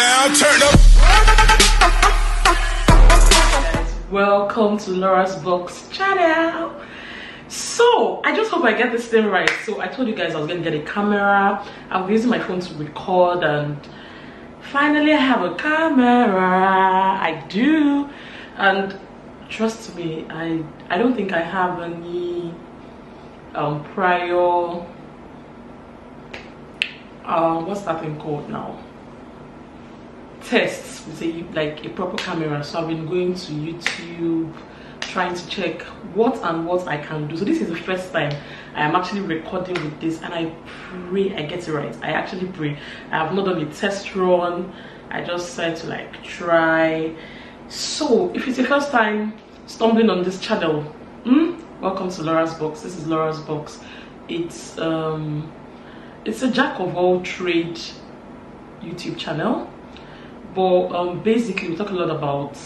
now, turn up. Welcome to Laurasboxx channel. So I just hope I get this thing right. So I told you guys I was gonna get a camera. I'll be using my phone to record, and finally I have a camera. I do, and trust me, I don't think I have any prior what's that thing called now, tests with a proper camera. So I've been going to YouTube trying to check what I can do. So this is the first time I am actually recording with this, and I pray I get it right. I actually pray. I have not done a test run. I just said to try. So if it's your first time stumbling on this channel, welcome to Laurasboxx. This is Laurasboxx. It's a jack of all trade YouTube channel, but basically we talk a lot about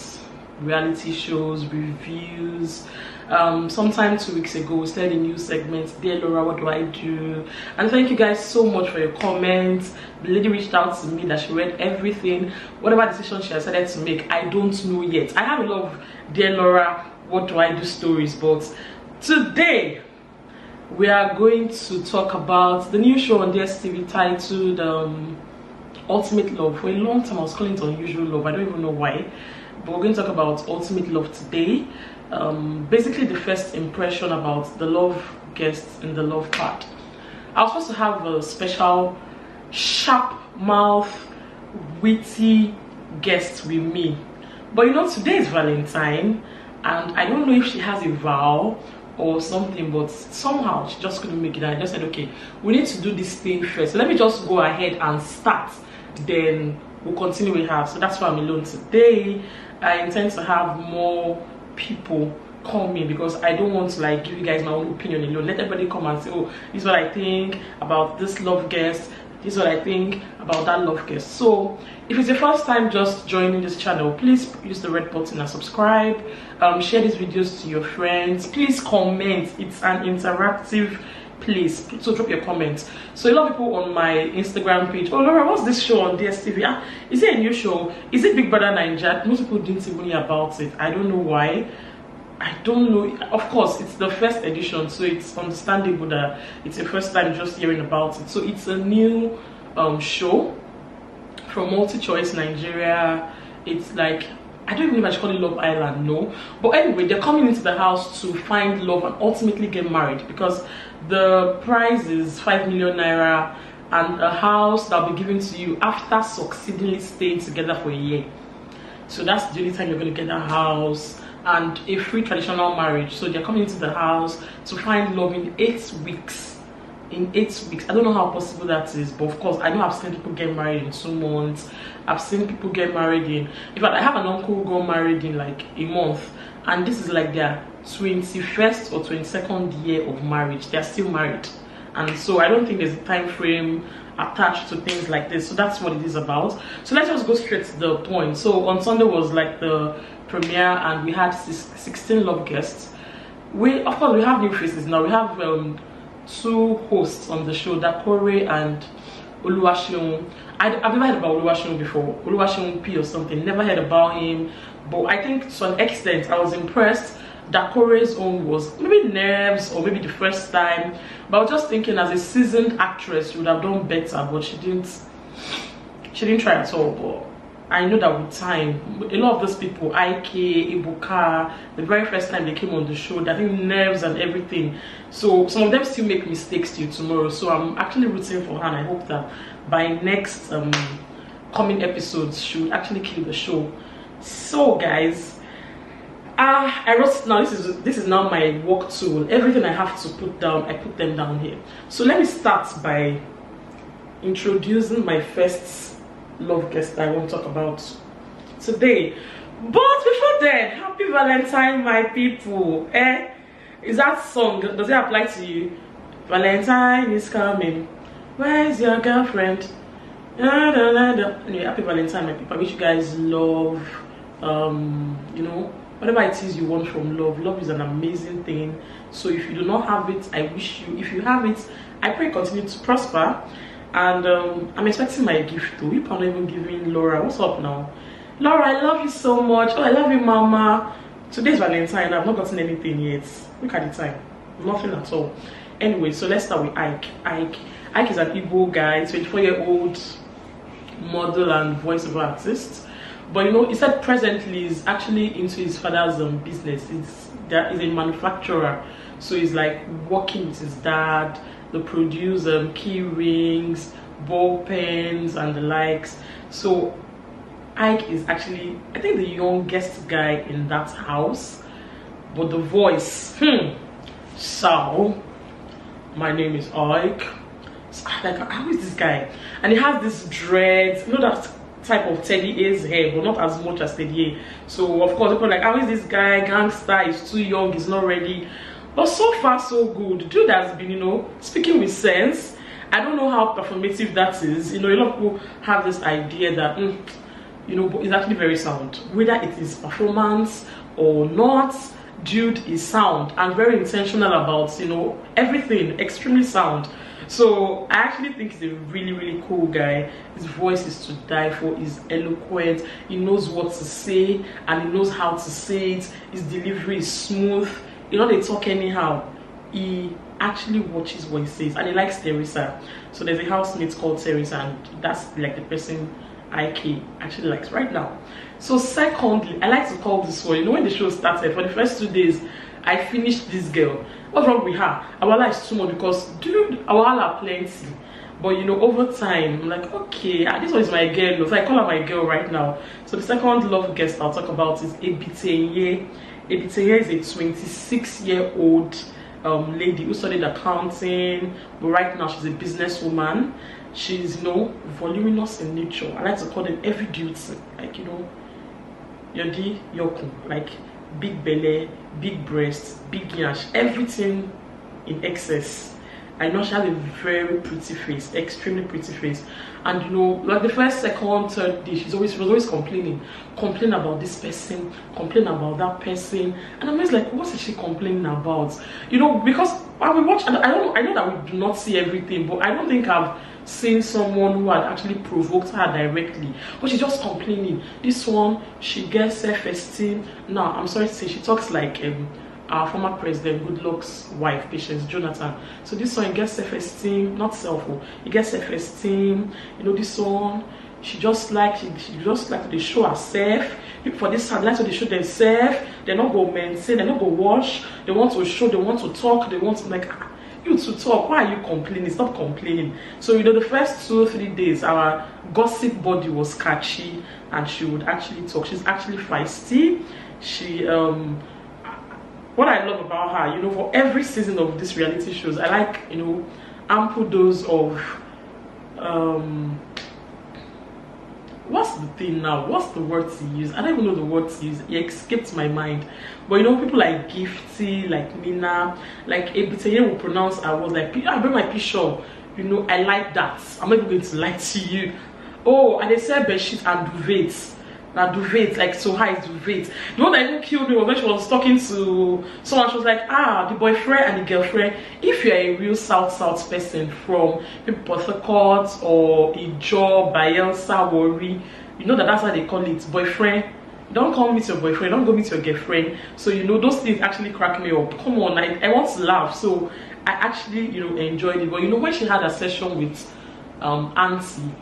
reality shows, reviews. Sometime 2 weeks ago we started a new segment, Dear Laura, what do I do? And thank you guys so much for your comments. The lady reached out to me that she read everything. Whatever decision she decided to make, I don't know yet. I have a lot of Dear Laura, what do I do stories, but today we are going to talk about the new show on DSTV titled Ultimate Love. For a long time I was calling it Unusual Love. I don't even know why, but we're going to talk about Ultimate Love today. Basically the first impression about the love guests in the love part. I was supposed to have a special sharp mouth witty guest with me, but you know, today is Valentine, and I don't know if she has a vow or something, but somehow she just couldn't make it. And I just said, okay, we need to do this thing first, so let me just go ahead and start, then we'll continue with her. So that's why I'm alone today. I intend to have more people call me because I don't want to give you guys my own opinion alone. Let everybody come and say, oh, this is what I think about this love guest, this is what I think about that love guest. So if it's your first time just joining this channel, please use the red button and subscribe. Share these videos to your friends. Please comment. It's an interactive place, so drop your comments. So a lot of people on my Instagram page, oh Laura, what's this show on DSTV? Is it a new show? Is it Big Brother Naija? Most people didn't even hear about it. I don't know why. I don't know. Of course, it's the first edition, so it's understandable that it's your first time just hearing about it. So it's a new show from MultiChoice Nigeria. It's I don't even know if I should call it Love Island, no. But anyway, they're coming into the house to find love and ultimately get married, because the prize is 5 million naira and a house that'll be given to you after succeedingly staying together for a year. So that's the only time you're going to get a house, and a free traditional marriage. So they're coming into the house to find love in 8 weeks. In 8 weeks, I don't know how possible that is, but of course I know I've seen people get married in 2 months. I've seen people get married in fact, I have an uncle who got married in a month, and this is their 21st or 22nd year of marriage. They're still married, and so I don't think there's a time frame attached to things like this. So that's what it is about. So let's just go straight to the point. So on Sunday was the premiere, and we had 16 love guests. Of course we have new faces now. We have 2 hosts on the show, Dakore and Oluwaseun. I've never heard about Oluwaseun before. Oluwaseun P or something. Never heard about him. But I think to an extent I was impressed. Dakore's own was maybe nerves, or maybe the first time. But I was just thinking, as a seasoned actress, she would have done better, but she didn't try at all. But I know that with time, a lot of those people, Ike, Ibuka, the very first time they came on the show, I think nerves and everything. So some of them still make mistakes till tomorrow. So I'm actually rooting for her, and I hope that by next coming episodes she will actually kill the show. So guys, I wrote now. This is now my work tool. Everything I have to put down, I put them down here. So let me start by introducing my first love guest I want to talk about today. But before then, happy Valentine, my people. Is that song, does it apply to you? Valentine is coming, where's your girlfriend? Anyway, happy Valentine, my people. I wish you guys love, you know, whatever it is you want from love. Love is an amazing thing. So if you do not have it, I wish you, if you have it, I pray continue to prosper. And I'm expecting my gift too. If I'm not even giving Laura, what's up now? Laura, I love you so much. Oh, I love you, Mama. Today's Valentine. I've not gotten anything yet. Look at the time. Nothing at all. Anyway, so let's start with Ike. Ike is an Igbo guy, 24-year-old model and voiceover artist. But you know, he said presently he's actually into his father's business. He's a manufacturer, so he's like working with his dad. They produce key rings, ball pens, and the likes. So Ike is actually, I think, the youngest guy in that house. But the voice, so my name is Ike. So, like, how is this guy? And he has this dreads, you know, that type of Teddy A's hair, but not as much as Teddy A. So of course people are like, how is this guy gangster? He's too young, he's not ready. But so far so good. The dude has been, you know, speaking with sense. I don't know how performative that is. You know, a lot of people have this idea that you know, but it's actually very sound, whether it is performance or not. Dude is sound and very intentional about, you know, everything, extremely sound. So I actually think he's a really cool guy. His voice is to die for. He's eloquent, he knows what to say and he knows how to say it. His delivery is smooth, you know, they talk anyhow. He actually watches what he says and he likes Teresa. So there's a housemate called Teresa and that's like the person Ike actually likes right now. So secondly, I like to call this one, you know, when the show started, for the first 2 days I finished this girl. What's wrong with her? Our life is too much because dude, our are plenty. But you know, over time, I'm like, okay, this one is my girl. So I call her my girl right now. So the second love guest I'll talk about is Ebitenye. Ebitenye is a 26-year-old lady who studied accounting, but right now she's a businesswoman. She's, you know, voluminous in nature. I like to call them heavy duty, like, you know, yodi yoku, like big belly, big breasts, big yash, everything in excess. I know she has a very pretty face, extremely pretty face. And you know, like the first, second, third day, she was always complaining about this person, complaining about that person. And I'm always like, what is she complaining about? You know, because when we watch, and I know that we do not see everything, but I don't think I've seen someone who had actually provoked her directly, but she's just complaining. This one, she gets self-esteem. Now, I'm sorry to say, she talks like our former president Goodluck's wife, Patience Jonathan. So this one, gets self-esteem, not self-esteem. He gets self-esteem. You know, this one, she just like to show herself. People for this side like to they show themselves. They're not go maintain, they're not go wash. They want to show, they want to talk, they want to like. You to talk, why are you complaining? Stop complaining. So you know, the first 2 or 3 days our gossip body was catchy and she would actually talk. She's actually feisty. She what I love about her, you know, for every season of these reality shows, I like, you know, ample dose of what's the thing now? What's the word to use? I don't even know the word to use. It escaped my mind. But you know, people like Gifty, like Mina, like Ebitenye will pronounce I was like, I bring my picture. You know, I like that. I'm not even going to lie to you. Oh, and they said bedsheet and duvets. Now duvet, like so high duvet. The one that even killed me was when she was talking to someone. She was like, the boyfriend and the girlfriend. If you're a real South person from Port Harcourt or Ijo, Bayelsa, Warri, you know that's how they call it, boyfriend. Don't call me your boyfriend, don't go meet your girlfriend. So you know, those things actually crack me up. Come on, I want to laugh. So I actually, you know, enjoyed it. But you know, when she had a session with Auntie,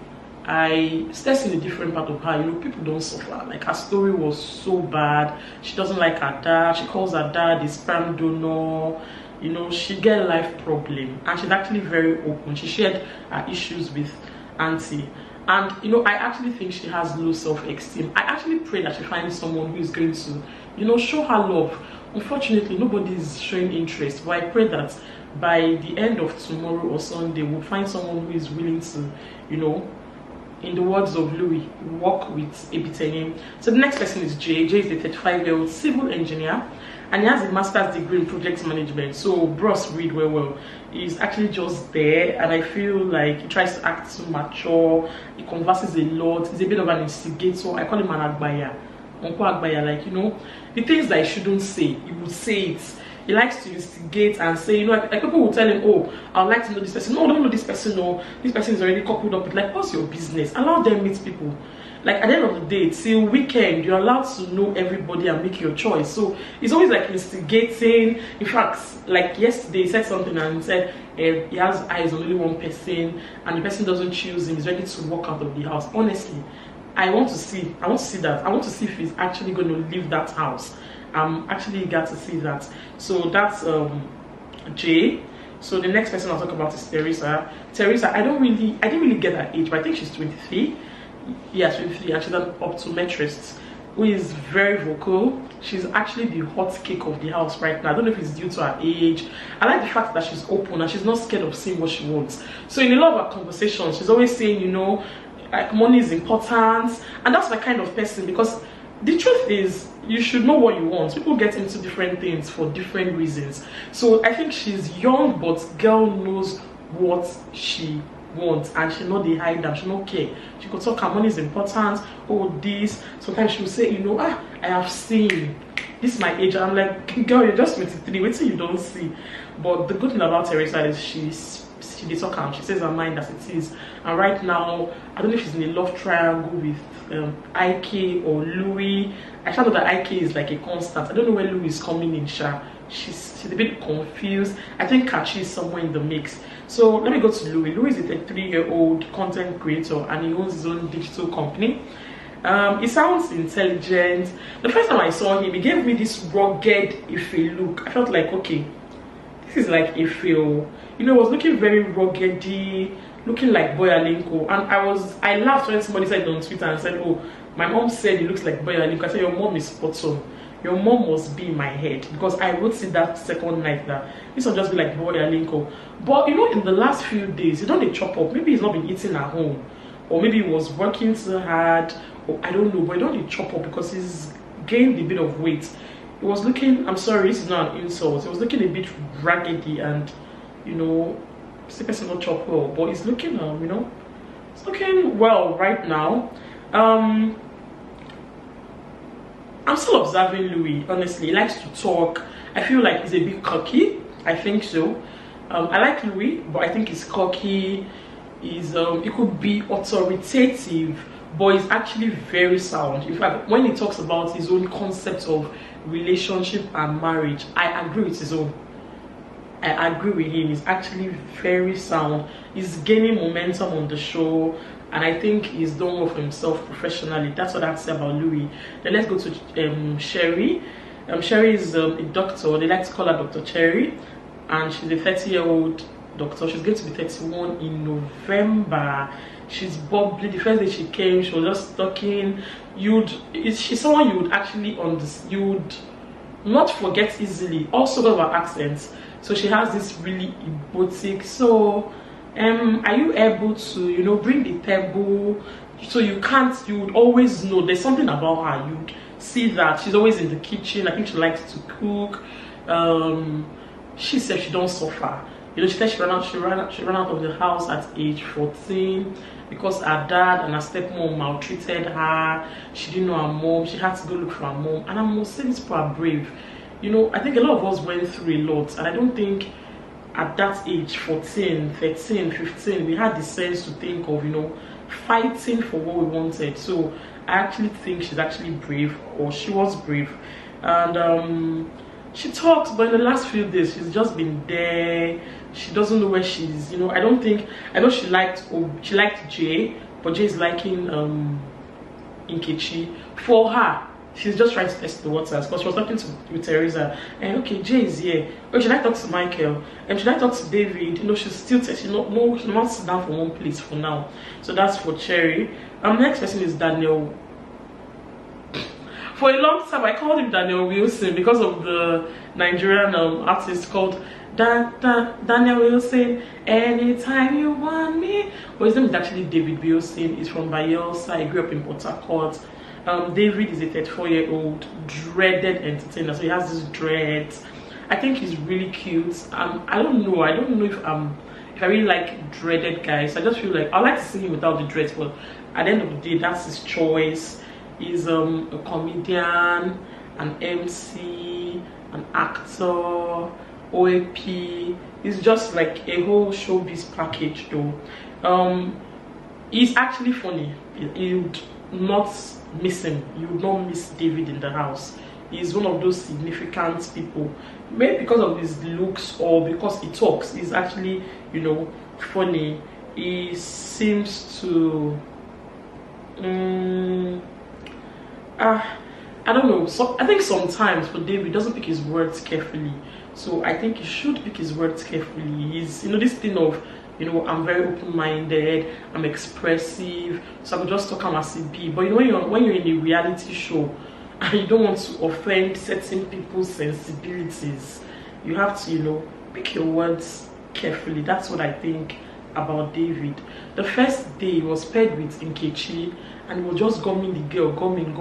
I started in a different part of her. You know, people don't suffer. Like, her story was so bad. She doesn't like her dad. She calls her dad a sperm donor. You know, she get a life problem, and she's actually very open. She shared her issues with Auntie, and you know, I actually think she has low self-esteem. I actually pray that she finds someone who is going to, you know, show her love. Unfortunately, nobody is showing interest, but I pray that by the end of tomorrow or Sunday, we'll find someone who is willing to, you know, in the words of Louis, work with Ebitenye. So the next person is Jay. Jay is a 35-year-old civil engineer, and he has a master's degree in project management. So bros read well. He's actually just there, and I feel like he tries to act too mature. He converses a lot. He's a bit of an instigator. I call him an agbaya. Uncle agbaya, like, you know, the things that he shouldn't say, he would say it. he likes to instigate and say, you know, like people will tell him, oh, I would like to know this person. No, I don't know this person. No, this person is already coupled up with, like, what's your business? Allow them meet people. Like, at the end of the day, till weekend, you're allowed to know everybody and make your choice. So it's always like instigating. In fact, like yesterday, he said something and he said he has eyes on only one person, and the person doesn't choose him, he's ready to walk out of the house. Honestly, I want to see that. I want to see if he's actually going to leave that house. I'm actually eager to see that. So that's Jay. So the next person I'll talk about is Teresa. Teresa, I didn't really get her age, but I think she's 23. Yeah, 23, and she's an optometrist who is very vocal. She's actually the hot cake of the house right now. I don't know if it's due to her age. I like the fact that she's open and she's not scared of saying what she wants. So in a lot of her conversations, she's always saying, you know, like, money is important, and that's my kind of person, because the truth is, you should know what you want. People get into different things for different reasons. So I think she's young, but girl knows what she wants, and she know they hide them. She don't care. She could talk her money is important. Oh, this. Sometimes she'll say, you know, I have seen this is my age. I'm like, girl, you're just 23. Wait till you don't see. But the good thing about Teresa is she did talk and she says her mind as it is. And right now, I don't know if she's in a love triangle with IK or Louis. I found out that IK is like a constant. I don't know where Louis is coming in. She's a bit confused. I think Kachi is somewhere in the mix. So let me go to Louis. Louis is a 33-year-old content creator, and he owns his own digital company. He sounds intelligent. The first time I saw him, he gave me this rugged Ife look. I felt like, okay, this is like Ife. You know, it was looking very ruggedy, looking like Boy Alinko. And I laughed when somebody said it on Twitter and said, oh, my mom said he looks like Boy Alinko. I said, your mom is spot on. Your mom must be in my head, because I would see that second night that this will just be like Boy Alinko. But you know, in the last few days, you don't chop up. Maybe he's not been eating at home, or maybe he was working too hard, or I don't know. But you don't chop up because he's gained a bit of weight. He was looking, I'm sorry, this is not an insult. He was looking a bit raggedy, and you know, the person not chop well, but he's looking, you know, it's looking well right now. I'm still observing Louis, honestly. He likes to talk. I feel like he's a bit cocky. I think so. I like Louis, but I think he's cocky. He could be authoritative, but he's actually very sound. In fact, when he talks about his own concept of relationship and marriage, I agree with his own. I agree with him. He's actually very sound. He's gaining momentum on the show, and I think he's done well for himself professionally. That's what I have to say about Louis. Then let's go to Sherry. Sherry is a doctor. They like to call her Dr. Cherry, and she's a 30-year-old doctor. She's going to be 31 in November. She's bubbly. The first day she came, she was just talking. She's someone you would actually understand. You would not forget easily. Also because of her accent. So she has this really erotic. So are you able to, you know, bring the table? So you would always know there's something about her. You'd see that she's always in the kitchen. I think she likes to cook. She said she don't suffer. You know, she said she ran out of the house at age 14 because her dad and her stepmom maltreated her. She didn't know her mom. She had to go look for her mom. And I must say, these people are brave. You know, I think a lot of us went through a lot, and I don't think at that age, 14, 13, 15, we had the sense to think of, you know, fighting for what we wanted. So I actually think she's actually brave, or she was brave. And she talks, but in the last few days she's just been there. She doesn't know where she's, you know. I know she liked Jay, but Jay is liking Nkechi. For her, she's just trying to test the waters, because she was talking with Teresa, and okay, Jay is here. Oh, should I talk to Michael? And should I talk to David? You know, she's still testing. No, she wants to sit down for one place for now. So that's for Cherry. Next person is Daniel. For a long time, I called him Daniel Wilson because of the Nigerian artist called Daniel Wilson. Anytime you want me. But his name is actually David Wilson. He's from Bayelsa. He grew up in Port Harcourt. David is a 34-year-old dreaded entertainer, so he has this dreads. I think he's really cute. I don't know if I really like dreaded guys. I just feel like I like to see him without the dreads, but at the end of the day, that's his choice. He's a comedian. an MC, an actor, OAP. It's just like a whole showbiz package though. He's actually funny. You would not miss him. You would not miss David in the house. He's one of those significant people. Maybe because of his looks or because he talks. He's actually, you know, funny. He seems to I don't know. So I think sometimes for David, he doesn't pick his words carefully. So I think he should pick his words carefully. He's, you know, this thing of, you know, I'm very open-minded, I'm expressive, so I could just talk as it be. But you know, when you're in a reality show and you don't want to offend certain people's sensibilities, you have to, you know, pick your words carefully. That's what I think about David. The first day he was paired with Nkechi, and he was just gumming the girl, gumming.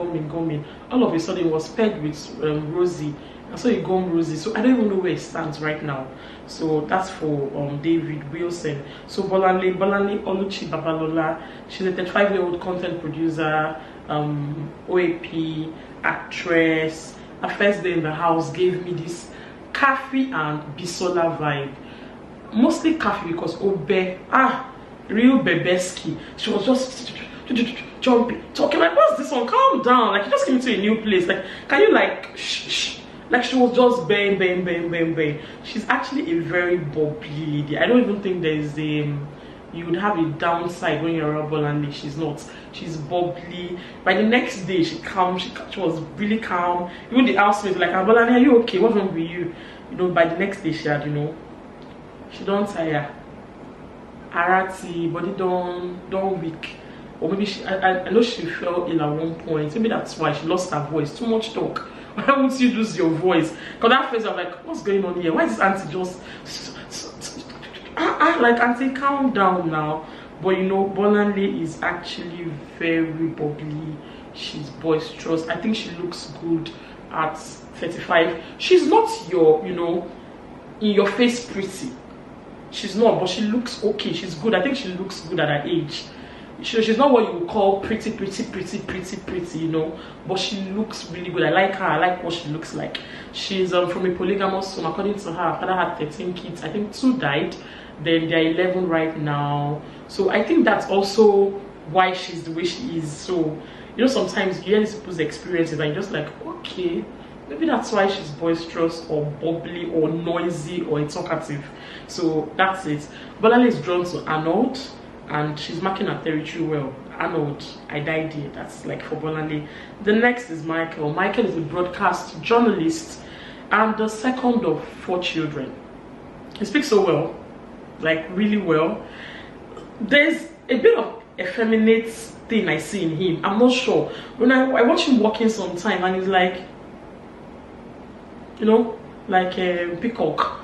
All of a sudden he was paired with Rosie, and so he gummed Rosie. So I don't even know where he stands right now. So that's for David Wilson. So Bolanle Oluchi Babalola, she's a 35-year-old content producer, OAP, actress. Her first day in the house gave me this Kafi and Bisola vibe. Mostly Kafi because Obe, real Bebeski. She was just jumping, talking like, what's this one? Calm down. Like, you just came to a new place. Like, can you like shh? Like, she was just bang. She's actually a very bubbly lady. I don't even think there's you would have a downside when you're a Bolanle. She's not. She's bubbly. By the next day, she was really calm. Even the housemates like, Bolanle, are you okay? What's wrong with you? You know, by the next day, she had, you know, she don't tire. Arati, body don't weak. Or maybe I know she fell ill at one point. Maybe that's why she lost her voice. Too much talk. Why would you lose your voice? Because that face, I'm like, what's going on here? Why is this auntie just like, auntie, calm down now. But you know, Bolanle is actually very bubbly. She's boisterous. I think she looks good at 35. She's not your, you know, in your face pretty. She's not, but she looks okay. She's good. I think she looks good at her age. She's not what you would call pretty, you know, but she looks really good. I like her. I like what she looks like. She's from a polygamous home. According to her, her father had 13 kids. I think 2 died. Then they're 11 right now. So I think that's also why she's the way she is. So, you know, sometimes you hear these people's experiences and you're just like, okay, maybe that's why she's boisterous or bubbly or noisy or talkative. So that's it. Bolanle is drawn to Arnold, and she's marking her territory well. Arnold, I died here. That's like for Bolanle. The next is Michael. Michael is a broadcast journalist and the second of 4 children. He speaks so well, like really well. There's a bit of effeminate thing I see in him. I'm not sure. When I watch him walking sometime and he's like, you know, like a peacock.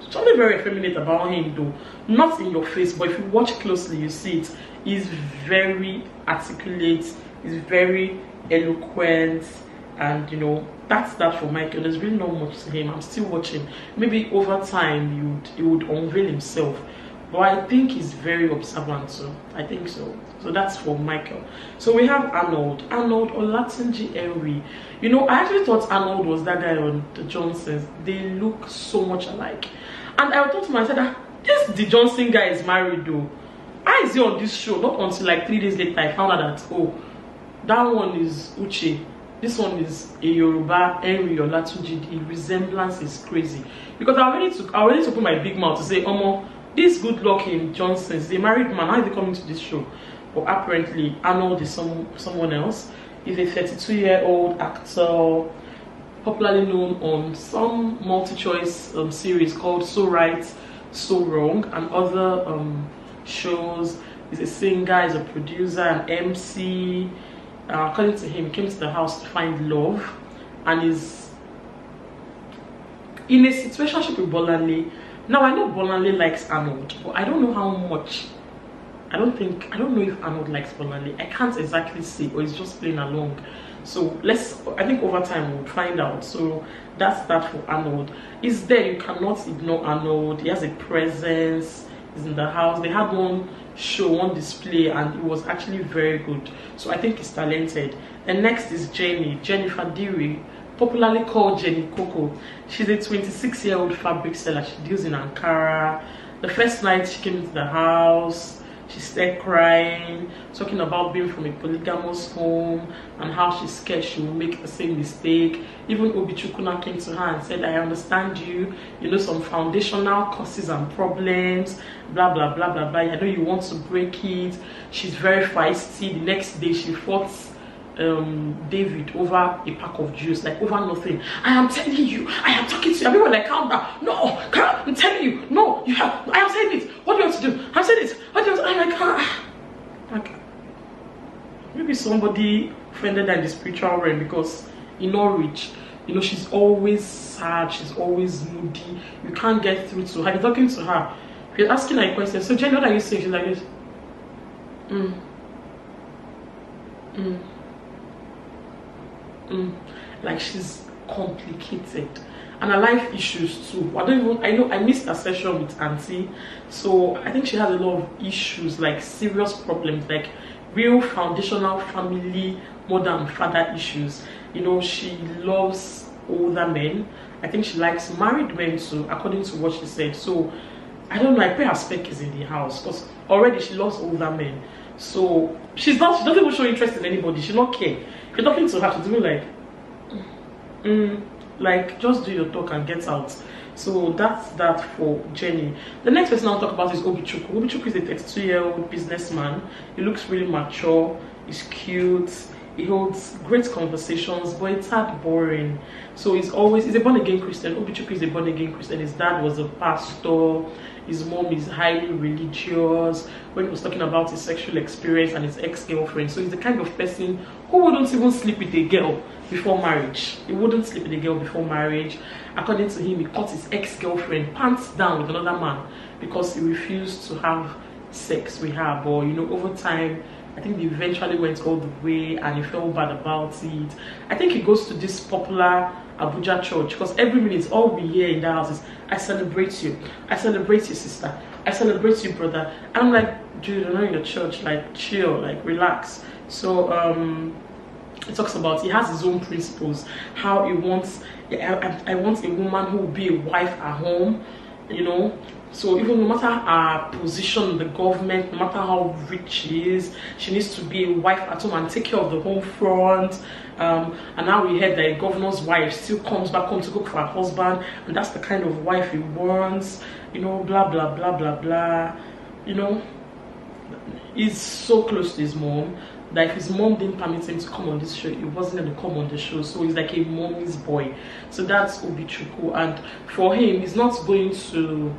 Something very effeminate about him though. Not in your face, but if you watch closely, you see it. He's very articulate, he's very eloquent, and you know, that's that for Michael. There's really not much to him. I'm still watching. Maybe over time he would unveil himself. But I think he's very observant too. I think so. So that's for Michael. So we have Arnold Olatunji Henry. You know, I actually thought Arnold was that guy on the Johnsons. They look so much alike. And I thought to myself, this the Johnson guy is married though. How is he on this show? Not until like 3 days later I found out that, oh, that one is Uche. This one is a Yoruba Henry Olatunji. The resemblance is crazy. Because I already took open my big mouth to say, Omo, this good luck in Johnson's, the married man, how is he coming to this show? But apparently Arnold is someone else. He's a 32-year-old actor, popularly known on some multi-choice series called So Right, So Wrong, and other shows. He's a singer, he's a producer, an MC. According to him, he came to the house to find love, and is in a situationship with Bolanle. Now I know Bolanle likes Arnold, but I don't know how much. I don't know if Arnold likes Bolanle. I can't exactly say, or he's just playing along. So I think over time we'll find out. So that's that for Arnold. He's there, you cannot ignore Arnold. He has a presence, he's in the house. They had one show, one display, and it was actually very good. So I think he's talented. And next is Jennifer Deary, popularly called Jenny Coco. She's a 26-year-old fabric seller. She deals in Ankara. The first night she came into the house, she started crying, talking about being from a polygamous home and how she's scared she will make the same mistake. Even Obichukuna came to her and said, I understand you, you know, some foundational causes and problems, blah blah blah blah blah. I know you want to break it. She's very feisty. The next day she fought David over a pack of juice, like over nothing. I am telling you, I am talking to you. And people were like, calm down. No, I'm telling you, no, you have, I am saying it. What do you want to do? I'm saying it. What do you want to do? I'm like, maybe somebody offended her in the spiritual realm, because in Norwich, you know, she's always sad, she's always moody. You can't get through to her. You're talking to her, you're asking her a question. So Jenny, what are you saying? She's like this. Like, she's complicated, and her life issues too. I know I missed a session with Auntie, so I think she has a lot of issues, like serious problems, like real foundational family mother and father issues. You know, she loves older men. I think she likes married men too, according to what she said. So I don't know, I pray her spec is in the house, because already she loves older men. So she doesn't even show interest in anybody. She don't care. If you're talking to her, she's doing like just do your talk and get out. So that's that for Jenny. The next person I'll talk about is Obichukwu. Obichukwu is a 32-year-old businessman. He looks really mature, he's cute, he holds great conversations, but it's hard boring. So he's a born-again Christian. Obichukwu is a born-again Christian. His dad was a pastor, his mom is highly religious. When he was talking about his sexual experience and his ex-girlfriend, so he's the kind of person who wouldn't even sleep with a girl before marriage. He wouldn't sleep with a girl before marriage. According to him, he caught his ex-girlfriend pants down with another man because he refused to have sex with her. But you know, over time, I think they eventually went all the way and he felt bad about it. I think he goes to this popular Abuja church, because every minute all we hear in the house is, I celebrate you, I celebrate you, sister, I celebrate you, brother. And I'm like, dude, I'm not in your church, like chill, like relax. So he talks about, he has his own principles, how he wants, I want a woman who will be a wife at home, you know. So even no matter her position in the government, no matter how rich she is, she needs to be a wife at home and take care of the home front. And now we heard that a governor's wife still comes back home to cook for her husband, and that's the kind of wife he wants, you know, blah blah blah blah blah. You know, he's so close to his mom that if his mom didn't permit him to come on this show, he wasn't going to come on the show. So he's like a mommy's boy. So that's Obichukwu, and for him, he's not going to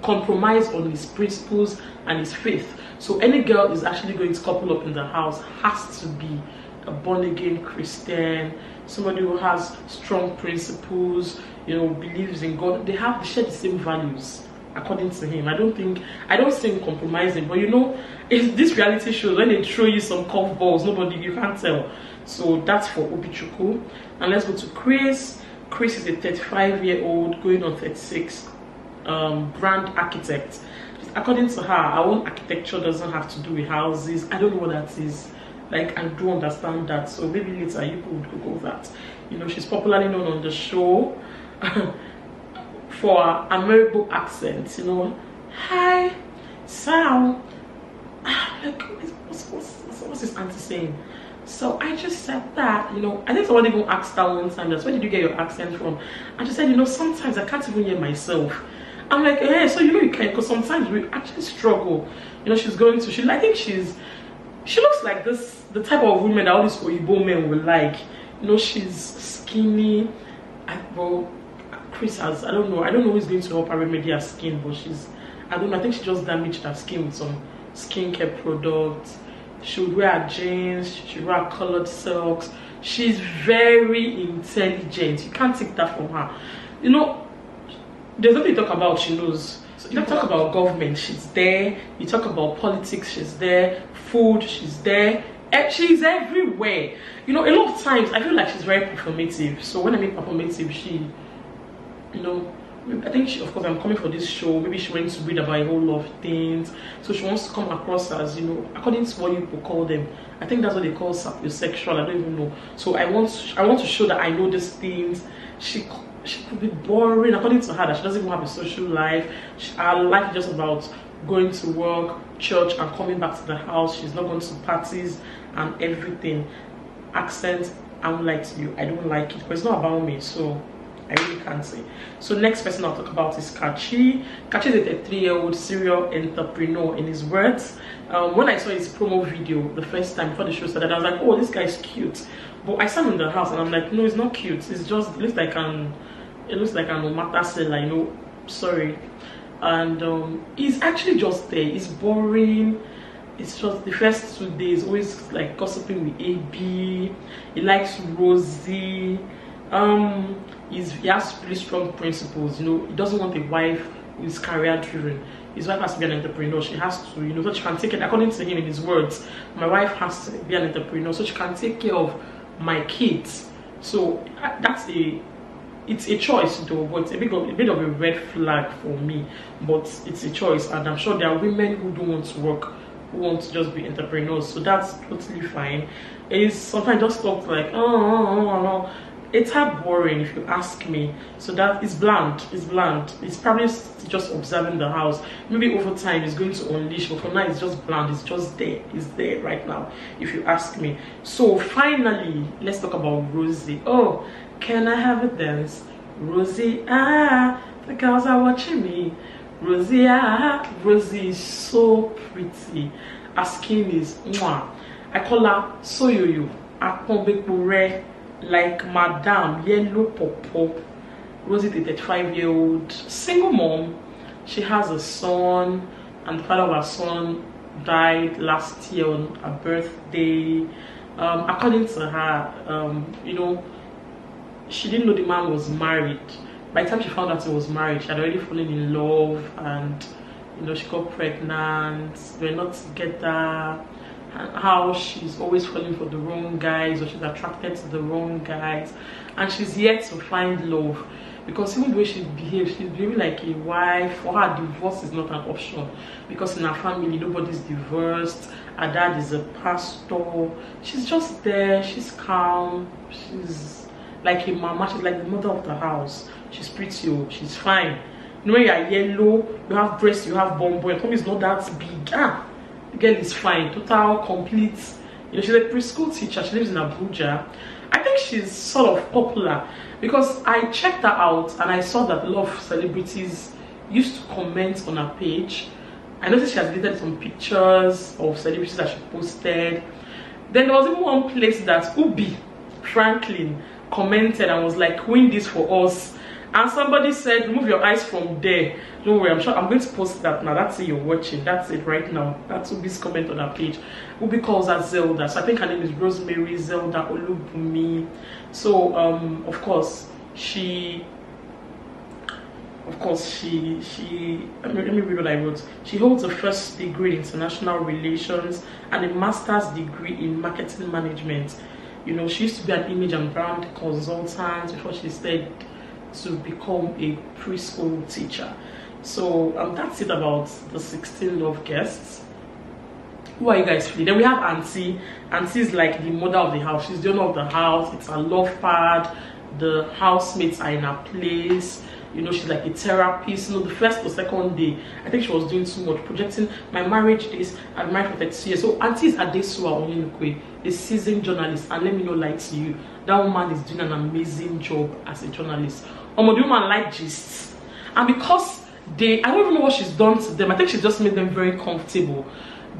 compromise on his principles and his faith. So any girl is actually going to couple up in the house has to be a born-again Christian, somebody who has strong principles, you know, believes in God. They share the same values, according to him. I don't see him compromising. But you know, if this reality shows, when they throw you some curveballs, you can't tell. So that's for Obichukwu. And let's go to Chris. Chris is a 35-year-old going on 36, brand architect. According to her, our own architecture doesn't have to do with houses. I don't know what that is. Like, I do understand that. So maybe later you could Google that. You know, she's popularly known on the show for her American accent. You know, hi, Sal. Like, what's this auntie saying? So I just said that, you know, I think somebody even asked her one time, that's where did you get your accent from? And she said, you know, sometimes I can't even hear myself. I'm like, hey, so you know you can, because sometimes we actually struggle. You know, she's going to, I think she looks like this, the type of women that all these Oyibo men will like. You know, she's skinny. Well, Chris has, I don't know who's going to help her remedy her skin, but I don't know, I think she just damaged her skin with some skincare products. She would wear jeans, she would wear colored silks. She's very intelligent. You can't take that from her. You know, there's nothing to talk about, she knows. So you talk about government, she's there. You talk about politics, she's there. Food, she's there. She's everywhere. You know, a lot of times I feel like she's very performative. So when I mean performative, she, you know, I think she, of course, I'm coming for this show. Maybe she went to read about a whole lot of things, so she wants to come across as, you know, according to what you people call them. I think that's what they call sapiosexual. I don't even know. So I want to show that I know these things. She could be boring according to her, that she doesn't even have a social life. Her life is just about going to work, church, and coming back to the house. She's not going to parties and everything. Accent, I don't like you. I don't like it, but it's not about me, so I really can't say. So next person I'll talk about is Kachi. Kachi is a 33-year-old serial entrepreneur, in his words. When I saw his promo video the first time before the show started, I was like, oh, this guy's cute. But I saw him in the house and I'm like, no, it's not cute. It's just, it looks like an omata seller, you know, sorry. And he's actually just there. He's boring. It's just the first 2 days always like gossiping with AB. He likes Rosie. He has really strong principles, you know. He doesn't want a wife who is career driven. His wife has to be an entrepreneur. She has to, you know, so she can take it, according to him in his words, my wife has to be an entrepreneur so she can take care of my kids. So it's a choice though, but it's a bit of a red flag for me. But it's a choice, and I'm sure there are women who don't want to work, who want to just be entrepreneurs, so that's totally fine. It's sometimes just talk like oh. It's hard boring if you ask me. So that is bland. It's bland. It's probably just observing the house. Maybe over time it's going to unleash, but for now it's just bland. It's just there. It's there right now, if you ask me. So finally, let's talk about Rosie. Oh, can I have a dance? Rosie, the girls are watching me. Rosie, Rosie is so pretty. Her skin is mwah. I call her Soyoyo. Apombekure. Like Madame Yellow Popo. Rosie, the 35-year-old single mom. She has a son, and the father of her son died last year on her birthday. According to her, you know, she didn't know the man was married. By the time she found out he was married, she had already fallen in love, and you know, she got pregnant. They were not together. And how she's always falling for the wrong guys, or she's attracted to the wrong guys, and she's yet to find love, because even the way she behaves, she's behaving like a wife. For her, divorce is not an option, because in her family nobody's divorced. Her dad is a pastor. She's just there. She's calm. She's like a mama. She's like the mother of the house. She's pretty. Oh, she's fine. You know, when you are yellow, you have breasts, you have bum, but your tummy is not that big. The girl is fine, total, complete. You know, she's a preschool teacher. She lives in Abuja. I think she's sort of popular, because I checked her out and I saw that a lot of celebrities used to comment on her page. I noticed she has deleted some pictures of celebrities that she posted. Then there was even one place that Ubi Franklin commented and was like, win this for us. And somebody said, remove your eyes from there. Don't worry, I'm sure I'm going to post that now. That's it, you're watching. That's it right now. That's Ubi's comment on her page. Ubi calls her Zelda. So I think her name is Rosemary Zelda Olubumi. So of course she let me read what I wrote. She holds a first degree in international relations and a master's degree in marketing management. You know, she used to be an image and brand consultant before she said to become a preschool teacher. So that's it about the 16 love guests. Who are you guys feeling? Then we have Auntie. Auntie is like the mother of the house. She's the owner of the house. It's a love pad. The housemates are in her place. You know, she's like a therapist. You know, the first or second day, I think she was doing too much, projecting my marriage is, I've married for 32 years. So Auntie is Adesua Onyenukwe, a seasoned journalist, and let me know, lie to you, that woman is doing an amazing job as a journalist. The woman like gists, and because I don't even know what she's done to them. I think she just made them very comfortable.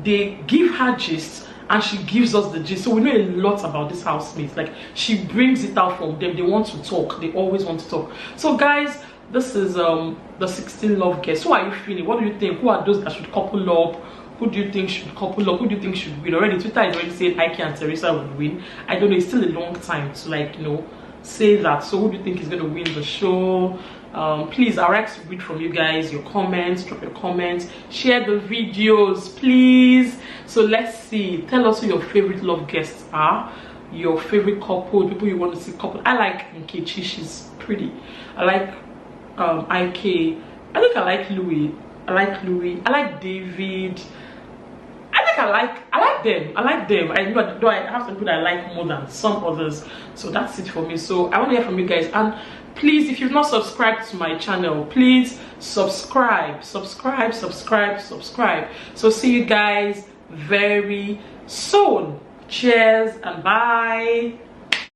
They give her gist and she gives us the gist, so we know a lot about this housemates. Like, she brings it out from them. They want to talk. They always want to talk. So guys, this is the 16 love guests. Who are you feeling? What do you think? Who are those that should couple up? Who do you think should couple up? Who do you think should win? Already Twitter is already saying Ike and Teresa would win. I don't know, it's still a long time to, like, you know, say that. So who do you think is going to win the show? Please, I would like to read from you guys your comments. Drop your comments, share the videos, please. So let's see, tell us who your favorite love guests are, your favorite couple, people you want to see couple. I like Nkechi, she's pretty. I like IK. I think I like Louis. I like David. I like them. I know I have some people that I like more than some others. So that's it for me. So I want to hear from you guys. And please, if you've not subscribed to my channel, please subscribe. So see you guys very soon. Cheers and bye.